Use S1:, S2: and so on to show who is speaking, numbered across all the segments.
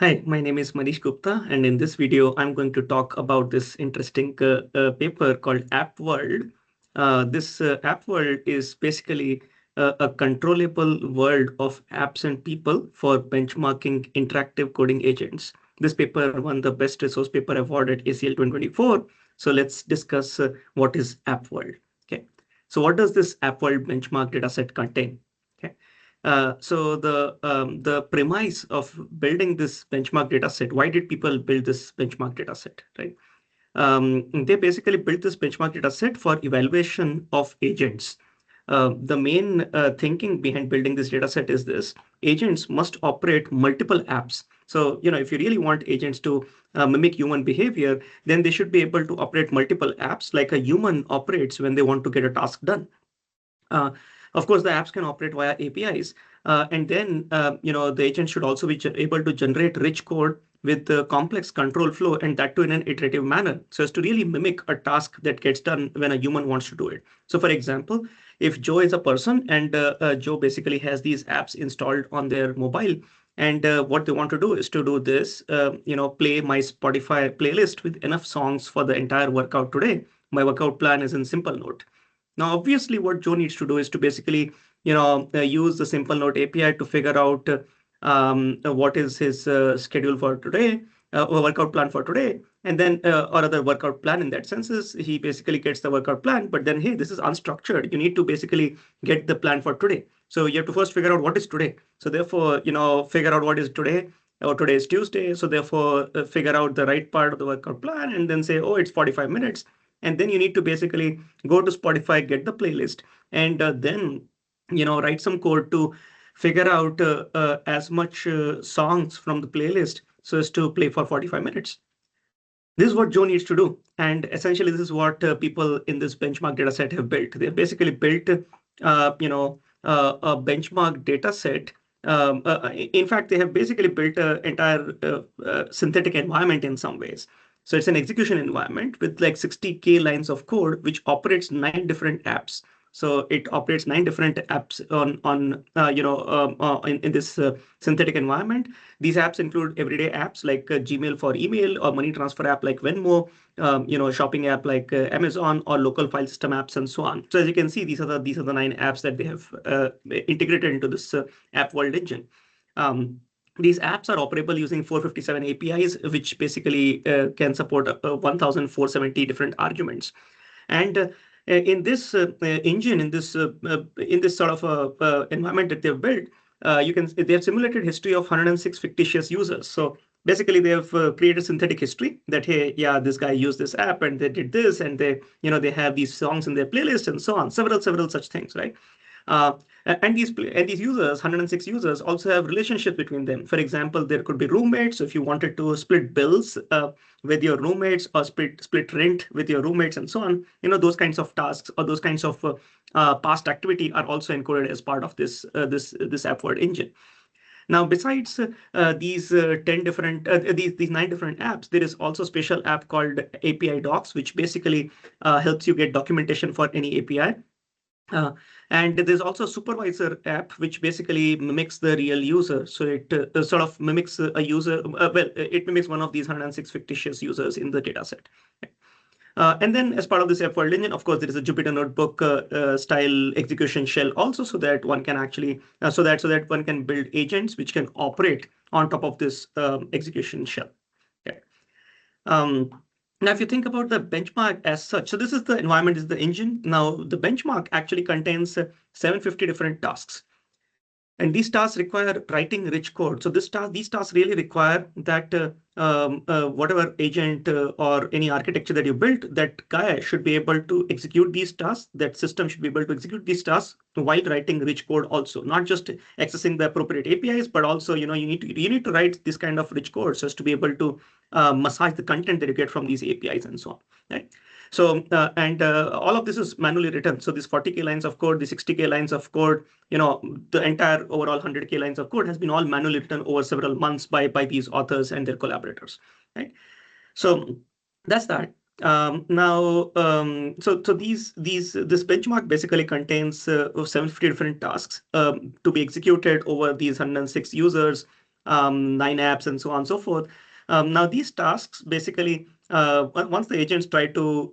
S1: Hi, my name is Manish Gupta, and in this video, I'm going to talk about this interesting paper called AppWorld. This AppWorld is basically a controllable world of apps and people for benchmarking interactive coding agents. This paper won the Best Resource Paper Award at ACL 2024. So let's discuss what is AppWorld. Okay. So what does this AppWorld benchmark dataset contain? Okay. So the premise of building this benchmark data set, why did people build this benchmark data set, right? They basically built this benchmark data set for evaluation of agents. The main thinking behind building this data set is this: agents must operate multiple apps. So, if you really want agents to mimic human behavior, then they should be able to operate multiple apps like a human operates when they want to get a task done. Uh, of course, the apps can operate via APIs, and then the agent should also be able to generate rich code with the complex control flow, and that too in an iterative manner, so as to really mimic a task that gets done when a human wants to do it. So, for example, if Joe is a person and Joe basically has these apps installed on their mobile, and what they want to do is to do this, play my Spotify playlist with enough songs for the entire workout today. My workout plan is in simple note. Now, obviously, what Joe needs to do is to basically, use the Simple Note API to figure out what is his schedule for today, or workout plan for today, and then or other workout plan in that sense is he basically gets the workout plan. But then, hey, this is unstructured. You need to basically get the plan for today. So you have to first figure out what is today. So therefore, figure out what is today. Or today is Tuesday. So therefore, figure out the right part of the workout plan and then say, oh, it's 45 minutes. And then you need to basically go to Spotify, get the playlist, and then write some code to figure out as much songs from the playlist so as to play for 45 minutes. This is what Joe needs to do, and essentially this is what people in this benchmark data set have built. They've basically built a benchmark data set. In fact, they have basically built an entire synthetic environment in some ways. So it's an execution environment with like 60K lines of code, which operates 9 different apps. So it operates 9 different apps in this synthetic environment. These apps include everyday apps like Gmail for email, or money transfer app like Venmo, shopping app like Amazon, or local file system apps, and so on. So as you can see, these are the 9 apps that they have integrated into this AppWorld engine. These apps are operable using 457 APIs, which basically can support 1,470 different arguments. And in this engine, in this sort of environment that they've built, they have simulated history of 106 fictitious users. So basically, they have created synthetic history that, hey, yeah, this guy used this app and they did this, and they have these songs in their playlist and so on, several such things, right? And these users, 106 users, also have relationships between them. For example, there could be roommates. So if you wanted to split bills with your roommates, or split rent with your roommates, and so on, those kinds of tasks or those kinds of past activity are also encoded as part of this AppWorld engine. Now, besides these 9 different apps, there is also a special app called API Docs, which basically helps you get documentation for any API. And there's also a supervisor app, which basically mimics the real user. So it sort of mimics a user. It mimics one of these 106 fictitious users in the dataset. And then as part of this AppWorld engine, of course, there is a Jupyter Notebook style execution shell also, so that one can actually, so that one can build agents which can operate on top of this execution shell. Okay. Now, if you think about the benchmark as such, so this is the environment, is the engine. Now, the benchmark actually contains 750 different tasks. And these tasks require writing rich code. So these tasks really require that whatever agent or any architecture that you built, that guy should be able to execute these tasks. That system should be able to execute these tasks while writing rich code also, not just accessing the appropriate APIs, but also you need to write this kind of rich code so as to be able to massage the content that you get from these APIs and so on. Right? So, all of this is manually written. So these 40K lines of code, the 60K lines of code, the entire overall 100K lines of code has been all manually written over several months by these authors and their collaborators, right? So that's that. This benchmark basically contains 750 different tasks to be executed over these 106 users. 9 apps, and so on and so forth. Now these tasks basically, once the agents try to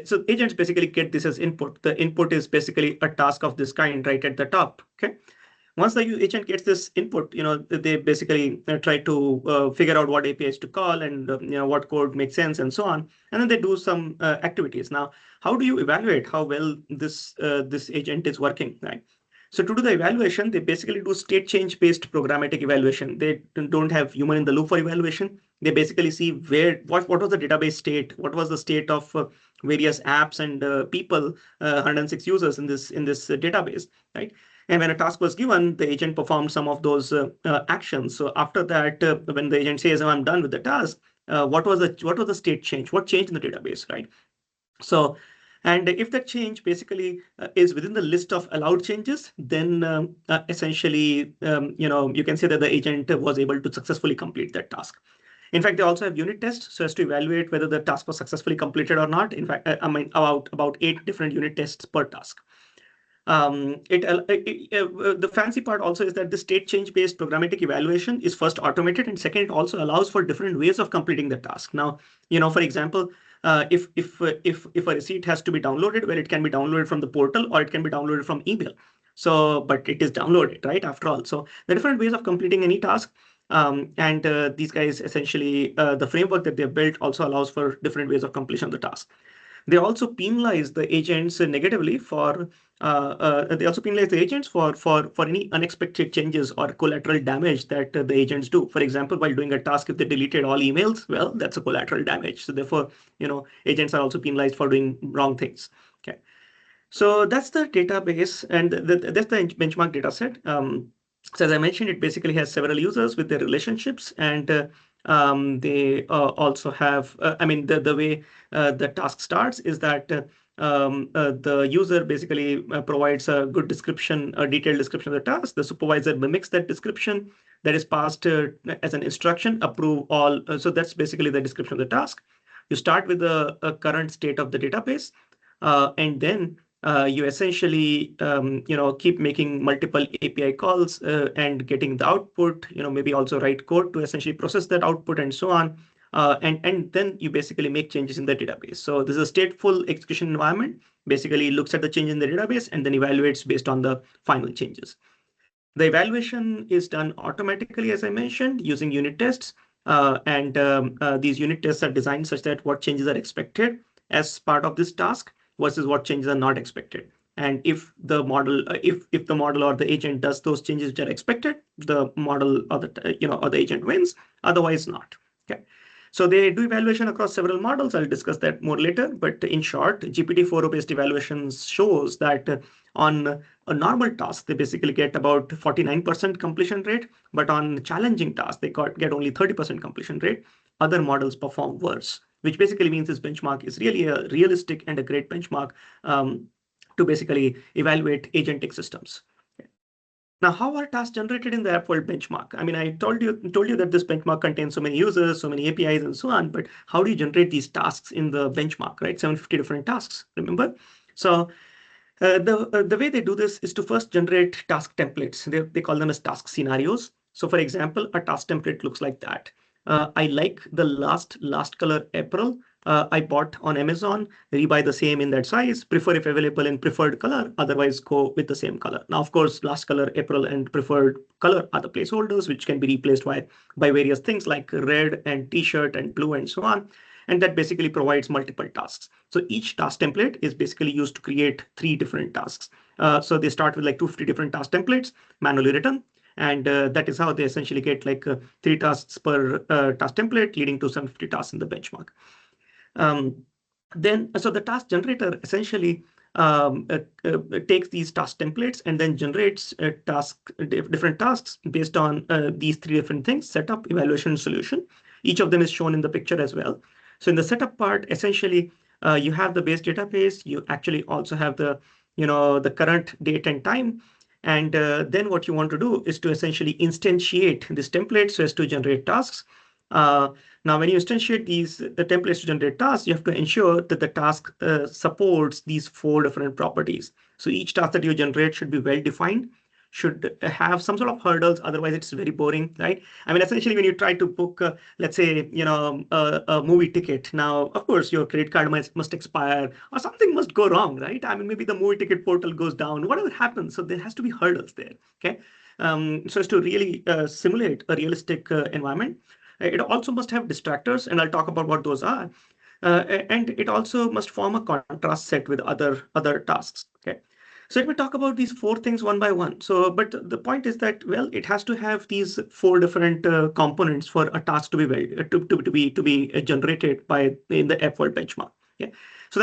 S1: so agents basically get this as input. The input is basically a task of this kind right at the top. Okay. Once the agent gets this input, they basically try to figure out what APIs to call and what code makes sense and so on, and then they do some activities. Now, how do you evaluate how well this agent is working, right? So to do the evaluation, they basically do state change based programmatic evaluation. They don't have human in the loop for evaluation. They basically see what was the database state, what was the state of various apps and people, 106 users in this database, right? And when a task was given, the agent performed some of those actions. So after that, when the agent says, "Oh, I'm done with the task," what was the state change? What changed in the database, right? So, and if that change basically is within the list of allowed changes, then essentially, you can say that the agent was able to successfully complete that task. In fact, they also have unit tests so as to evaluate whether the task was successfully completed or not. In fact, I mean, about 8 different unit tests per task. The fancy part also is that the state change based programmatic evaluation is first automated, and second, it also allows for different ways of completing the task. Now, for example, if a receipt has to be downloaded, well, it can be downloaded from the portal or it can be downloaded from email. So, but it is downloaded, right? After all, so the different ways of completing any task. And these guys essentially, the framework that they've built also allows for different ways of completion of the task. They also penalize the agents negatively for any unexpected changes or collateral damage that the agents do. For example, while doing a task, if they deleted all emails, well, that's a collateral damage. So therefore, agents are also penalized for doing wrong things. Okay. So that's the database, and that's the benchmark data set. So as I mentioned, it basically has several users with their relationships, and they also have, the way the task starts is that the user basically provides a good description, a detailed description of the task. The supervisor mimics that description that is passed as an instruction, approve all. So that's basically the description of the task. You start with a current state of the database, and then you essentially keep making multiple API calls and getting the output, maybe also write code to essentially process that output and so on. And then you basically make changes in the database. So this is a stateful execution environment, basically looks at the change in the database and then evaluates based on the final changes. The evaluation is done automatically, as I mentioned, using unit tests. These unit tests are designed such that what changes are expected as part of this task versus what changes are not expected. And if the model, if the model or the agent does those changes which are expected, the model or the agent wins. Otherwise, not. Okay. So they do evaluation across several models. I'll discuss that more later. But in short, GPT-4o based evaluations shows that on a normal task, they basically get about 49% completion rate. But on challenging tasks, they get only 30% completion rate. Other models perform worse, which basically means this benchmark is really a realistic and a great benchmark to basically evaluate agentic systems. Now, how are tasks generated in the AppWorld benchmark? I mean, I told you that this benchmark contains so many users, so many APIs, and so on. But how do you generate these tasks in the benchmark, right? 750 different tasks, remember? So the way they do this is to first generate task templates. They call them as task scenarios. So for example, a task template looks like that. I like the last color April. I bought on Amazon, rebuy the same in that size, prefer if available in preferred color, otherwise go with the same color. Now, of course, last color April and preferred color are the placeholders, which can be replaced by various things like red and t-shirt and blue and so on. And that basically provides multiple tasks. So each task template is basically used to create 3 different tasks. So they start with like 250 different task templates manually written. And that is how they essentially get like 3 tasks per task template, leading to 750 tasks in the benchmark. So the task generator essentially takes these task templates and then generates different tasks based on these 3 different things: setup, evaluation, solution. Each of them is shown in the picture as well. So in the setup part, essentially, you have the base database. You actually also have the current date and time. And then what you want to do is to essentially instantiate this template so as to generate tasks. Now, when you instantiate the templates to generate tasks, you have to ensure that the task supports these 4 different properties. So each task that you generate should be well defined, should have some sort of hurdles. Otherwise, it's very boring, right? I mean, essentially, when you try to book, let's say, a movie ticket. Now, of course, your credit card must expire or something must go wrong, right? I mean, maybe the movie ticket portal goes down, whatever happens. So there has to be hurdles there, okay? So as to really simulate a realistic environment, it also must have distractors, and I'll talk about what those are. And it also must form a contrast set with other tasks. Okay, so let me talk about these four things one by one. So, but the point is that, well, it has to have these four different components for a task to be generated by in the AppWorld benchmark. Yeah. So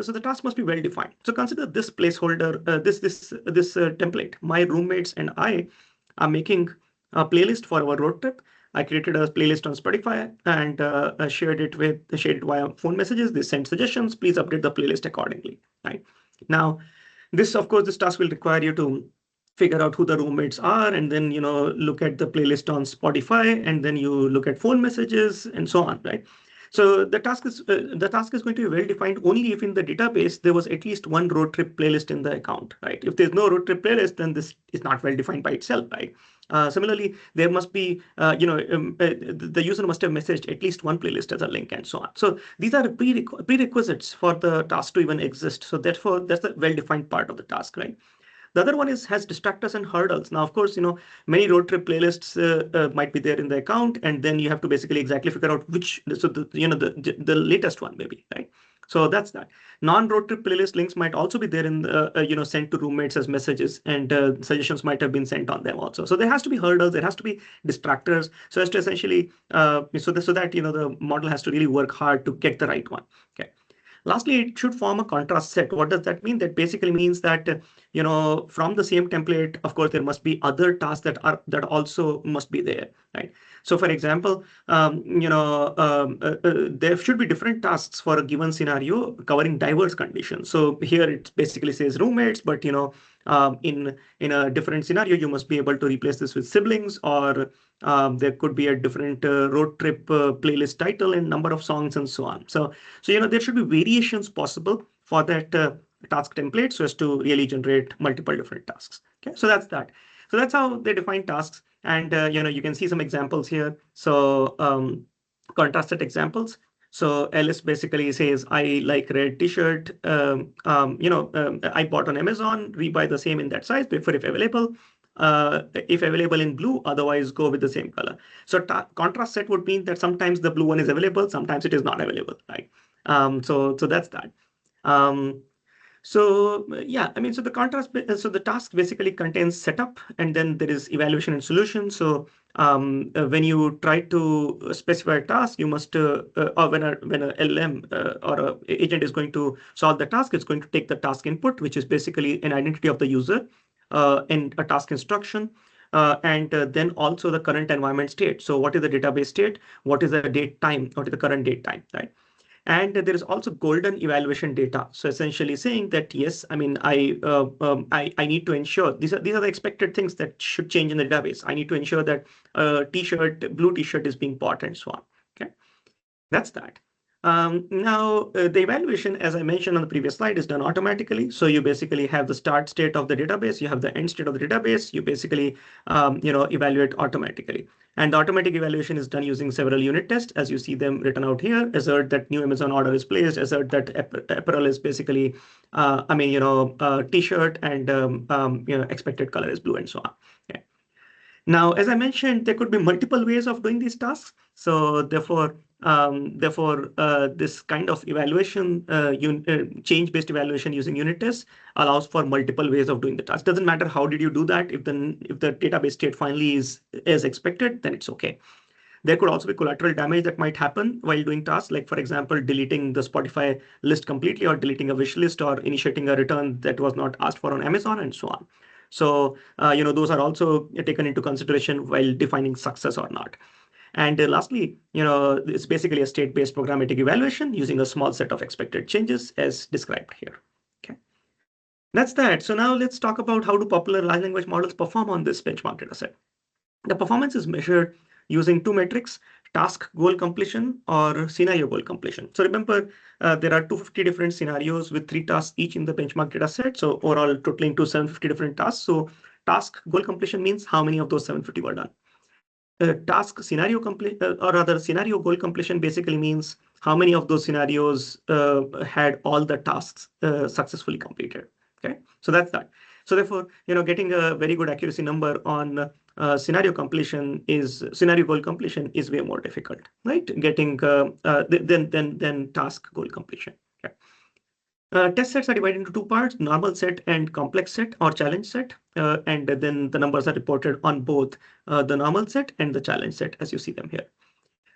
S1: so the task must be well defined. So consider this placeholder, this template. My roommates and I are making a playlist for our road trip. I created a playlist on Spotify and shared it via phone messages. They sent suggestions. Please update the playlist accordingly. Right now, of course, this task will require you to figure out who the roommates are, and then look at the playlist on Spotify, and then you look at phone messages and so on. Right. So the task is going to be well defined only if in the database there was at least one road trip playlist in the account, right? If there's no road trip playlist, then this is not well defined by itself, right? Similarly, there must be, the user must have messaged at least one playlist as a link and so on. So these are prerequisites for the task to even exist. So therefore, that's the well-defined part of the task, right? The other one has distractors and hurdles. Now, of course, many road trip playlists might be there in the account, and then you have to basically exactly figure out which, so the latest one maybe, right? So that's that. Non-road trip playlist links might also be there in the, sent to roommates as messages, and suggestions might have been sent on them also. So there has to be hurdles, there has to be distractors, so as to essentially, so that the model has to really work hard to get the right one. Okay. Lastly, it should form a contrast set. What does that mean? That basically means that from the same template, of course, there must be other tasks that also must be there, right? So, for example, there should be different tasks for a given scenario covering diverse conditions. So here it basically says roommates, but in a different scenario, you must be able to replace this with siblings, or there could be a different road trip playlist title and number of songs and so on. So there should be variations possible for that task template so as to really generate multiple different tasks. Okay, so that's that. So that's how they define tasks, and you can see some examples here. So contrasted examples. So Alice basically says, I like red t-shirt. I bought on Amazon, rebuy the same in that size, prefer if available. If available in blue, otherwise go with the same color. So contrast set would mean that sometimes the blue one is available, sometimes it is not available, right? So that's that. So yeah, I mean, so the task basically contains setup, and then there is evaluation and solution. So when you try to specify a task, you must, or when a LM or a agent is going to solve the task, it's going to take the task input, which is basically an identity of the user, and a task instruction. And then also the current environment state. So what is the database state? What is the date time? What is the current date time, right? And there is also golden evaluation data. So essentially saying that, yes, I mean, I need to ensure these are the expected things that should change in the database. I need to ensure that blue t-shirt is being bought and so on. Okay, that's that. Now, the evaluation, as I mentioned on the previous slide, is done automatically. So you basically have the start state of the database, you have the end state of the database, you basically evaluate automatically. And the automatic evaluation is done using several unit tests, as you see them written out here. Assert that new Amazon order is placed, assert that apparel is basically, t-shirt, and expected color is blue and so on. Okay. Now, as I mentioned, there could be multiple ways of doing these tasks. So therefore, this kind of evaluation, change-based evaluation using unit tests allows for multiple ways of doing the task. Doesn't matter how did you do that. If the database state finally is as expected, then it's okay. There could also be collateral damage that might happen while doing tasks, like, for example, deleting the Spotify list completely, or deleting a wish list, or initiating a return that was not asked for on Amazon, and so on. So, those are also taken into consideration while defining success or not. And lastly, it's basically a state-based programmatic evaluation using a small set of expected changes as described here. Okay, that's that. So now let's talk about how do popular large language models perform on this benchmark dataset. The performance is measured using two metrics: task goal completion or scenario goal completion. So remember, there are 250 different scenarios with 3 tasks each in the benchmark data set. So overall totaling to 750 different tasks. So task goal completion means how many of those 750 were done. Task scenario complete, or rather scenario goal completion basically means how many of those scenarios had all the tasks successfully completed. Okay, so that's that. So therefore, getting a very good accuracy number on scenario goal completion is way more difficult, right? Getting than task goal completion. Okay. Test sets are divided into two parts, normal set and complex set or challenge set. And then the numbers are reported on both the normal set and the challenge set as you see them here.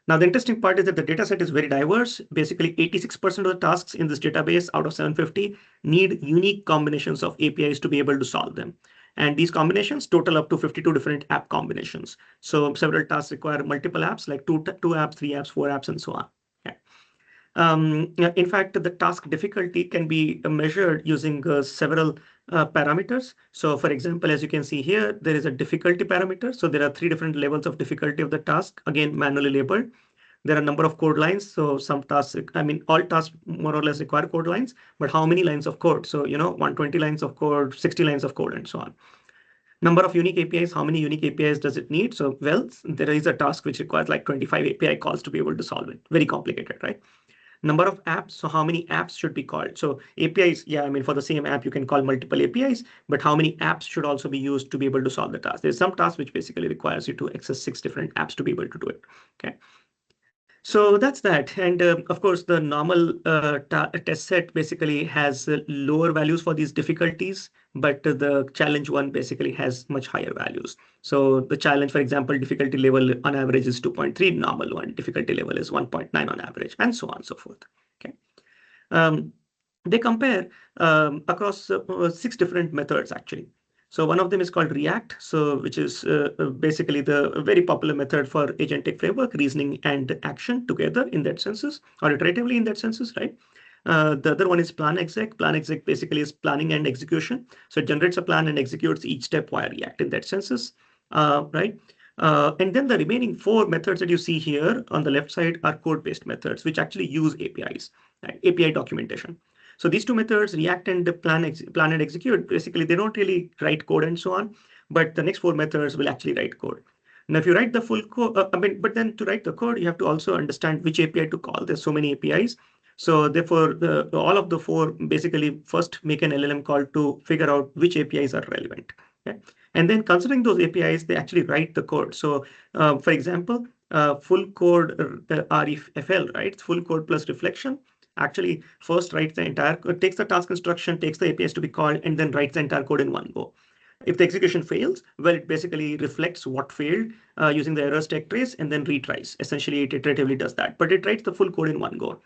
S1: Now, the interesting part is that the data set is very diverse. Basically, 86% of the tasks in this database out of 750 need unique combinations of APIs to be able to solve them. And these combinations total up to 52 different app combinations. So several tasks require multiple apps, like two apps, 3 apps, 4 apps, and so on. Okay. In fact, the task difficulty can be measured using several parameters. So for example, as you can see here, there is a difficulty parameter. So there are 3 different levels of difficulty of the task, again, manually labeled. There are a number of code lines. So some tasks, all tasks more or less require code lines, but how many lines of code? So, 120 lines of code, 60 lines of code, and so on. Number of unique APIs, how many unique APIs does it need? So, well, there is a task which requires like 25 API calls to be able to solve it. Very complicated, right? Number of apps, so how many apps should be called? So APIs, for the same app, you can call multiple APIs, but how many apps should also be used to be able to solve the task? There's some task which basically requires you to access 6 different apps to be able to do it. Okay. So that's that. And of course, the normal test set basically has lower values for these difficulties, but the challenge one basically has much higher values. So the challenge, for example, difficulty level on average is 2.3, normal one, difficulty level is 1.9 on average, and so on and so forth. Okay. They compare across 6 different methods, actually. So one of them is called React, which is basically the very popular method for agentic framework, reasoning and action together in that senses, or iteratively in that senses, right? The other one is plan exec. Plan exec basically is planning and execution. So it generates a plan and executes each step via React in that senses, right? And then the remaining 4 methods that you see here on the left side are code-based methods, which actually use APIs, right? API documentation. So these 2 methods, React and plan and execute, basically they don't really write code and so on, but the next 4 methods will actually write code. Now, if you write the full code, but then to write the code, you have to also understand which API to call. There's so many APIs. So therefore, all of the 4 basically first make an LLM call to figure out which APIs are relevant. Okay? And then considering those APIs, they actually write the code. So for example, full code REFL, right? Full code plus reflection. Actually, first writes the entire code, takes the task instruction, takes the APIs to be called, and then writes the entire code in one go. If the execution fails, well, it basically reflects what failed using the error stack trace and then retries. Essentially, it iteratively does that, but it writes the full code in one go.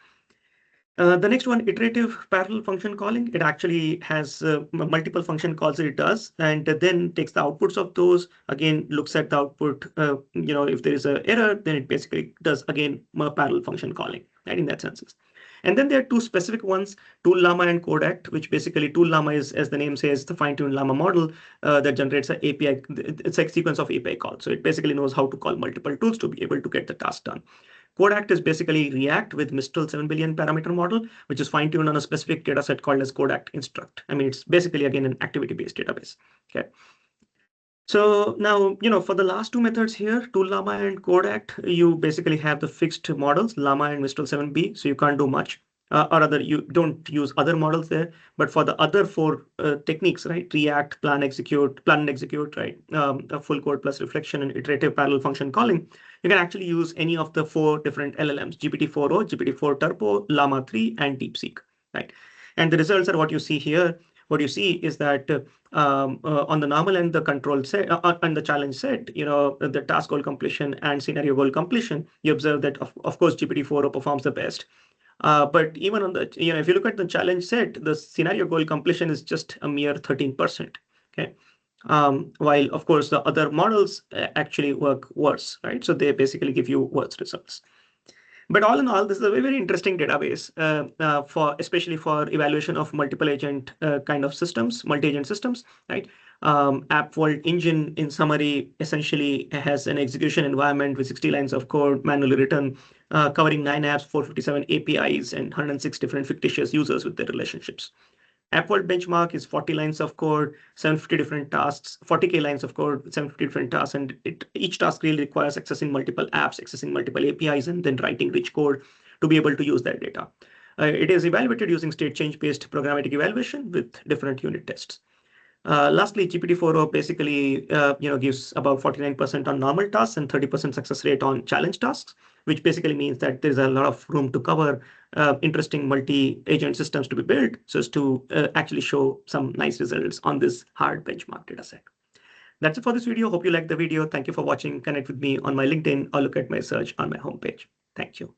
S1: The next one, iterative parallel function calling. It actually has multiple function calls that it does, and then takes the outputs of those, again, looks at the output. If there is an error, then it basically does, again, parallel function calling, right, in that sense. And then there are 2 specific ones, Tool Llama and Codact, which basically Tool Llama is, as the name says, the fine-tuned Llama model that generates an API. It's a sequence of API calls. So it basically knows how to call multiple tools to be able to get the task done. Codact is basically React with Mistral 7 billion parameter model, which is fine-tuned on a specific data set called as Codact instruct. It's basically, again, an activity-based database. Okay. So now, for the last 2 methods here, Tool Llama and Codact, you basically have the fixed models, Llama and Mistral 7B, so you can't do much. Or rather, you don't use other models there. But for the other 4 techniques, right, React, plan and execute, right, a full code plus reflection and iterative parallel function calling, you can actually use any of the 4 different LLMs, GPT-4o, GPT-4 Turbo, Llama 3, and DeepSeek, right? And the results are what you see here. What you see is that on the normal and the control set, and the challenge set, the task goal completion and scenario goal completion, you observe that, of course, GPT-4o performs the best. But even on the, if you look at the challenge set, the scenario goal completion is just a mere 13%. Okay. While, of course, the other models actually work worse, right? So they basically give you worse results. But all in all, this is a very, very interesting database especially for evaluation of multiple agent kind of systems, multi-agent systems, right? AppWorld Engine, in summary, essentially has an execution environment with 60 lines of code manually written, covering 9 apps, 457 APIs, and 106 different fictitious users with their relationships. AppWorld Benchmark is 40 lines of code, 750 different tasks, 40K lines of code, 750 different tasks, and each task really requires accessing multiple apps, accessing multiple APIs, and then writing rich code to be able to use that data. It is evaluated using state change-based programmatic evaluation with different unit tests. Lastly, GPT-4o basically gives about 49% on normal tasks and 30% success rate on challenge tasks, which basically means that there's a lot of room to cover interesting multi-agent systems to be built so as to actually show some nice results on this hard benchmark dataset. That's it for this video. Hope you liked the video. Thank you for watching. Connect with me on my LinkedIn or look at my search on my homepage. Thank you.